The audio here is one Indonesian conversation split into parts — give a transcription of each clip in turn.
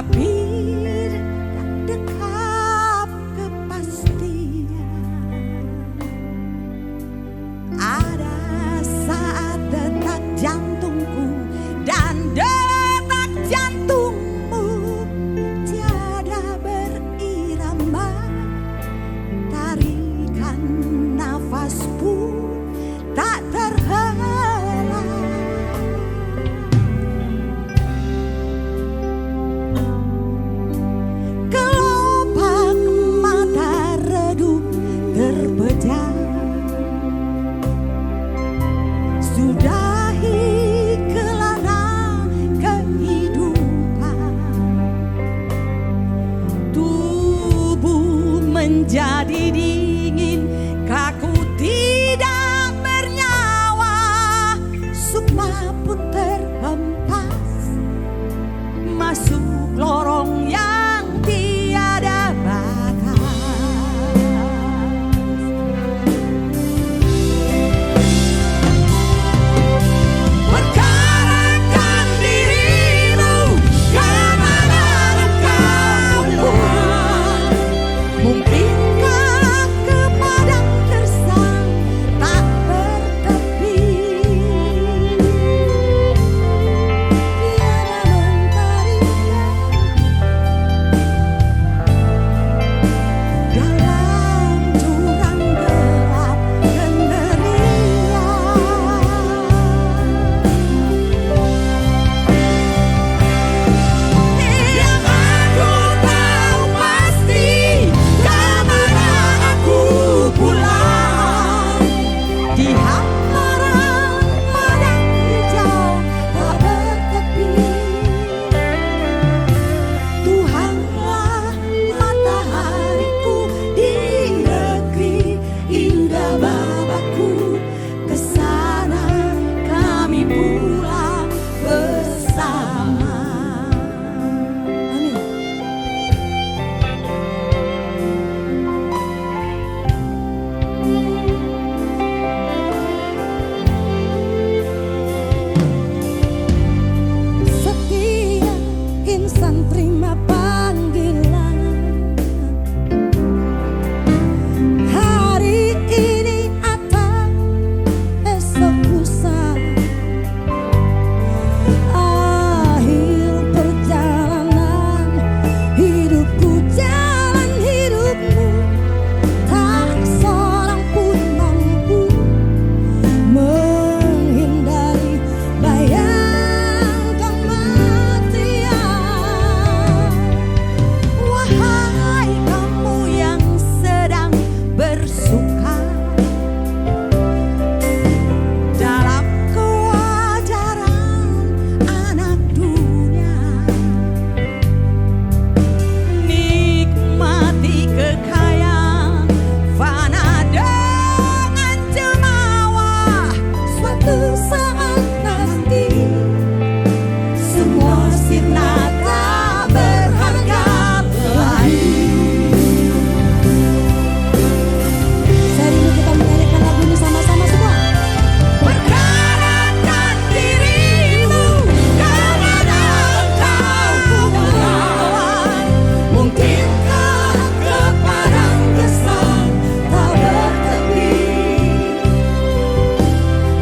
Hampir tak dekat kepastian. Ada saat detak jantungku dan detak jantungmu tiada berirama. Tarikan nafas pun tak terhela. Kelopak mata redup terpejam. Sudahi kelana kehidupan. Tubuh menjadi dingin, kaku tidak bernyawa. Sukma pun terhempas masuk lorong yang tiada batas. Perkarakan dirimu, kemana engkau pulang? Mungkinkah ke padang gersang tak bertepi? Tiada mentari dalam jurang gelap kengerian. Yang aku tahu pasti, kemana aku pulang. Di hamparan padang hijau tak bertepi. Tuhanlah matahariku di negeri indah Bapakku. Kesana kami pulang bersama. Amin. Setiap insan terima panggilan. Hari ini atau esok lusa. Akhir perjalanan hidupku, jalan hidupmu. Tak seorang pun mampu menghindari bayang kematian. Wahai kamu yang sedang bersuka dalam kewajaran anak dunia, nikmati kekayaan fana dengan jemawa. Suatu saat nanti semua sirna tak berharga lagi. Saya rindu kita menyanyikan lagu ini sama-sama semua. Perkarakan dirimu, kemana engkau pulang? Mungkinkah ke padang gersang tak bertepi?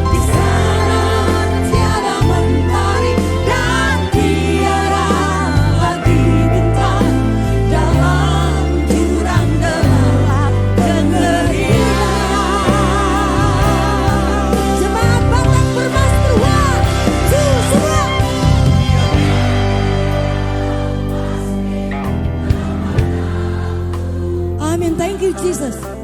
Di sana tiada mentari dan tiada lagi bintang. Dalam jurang gelap kengerian. Jemaat Batak bermasker, 1, 2, semua. Amin. Thank you Jesus.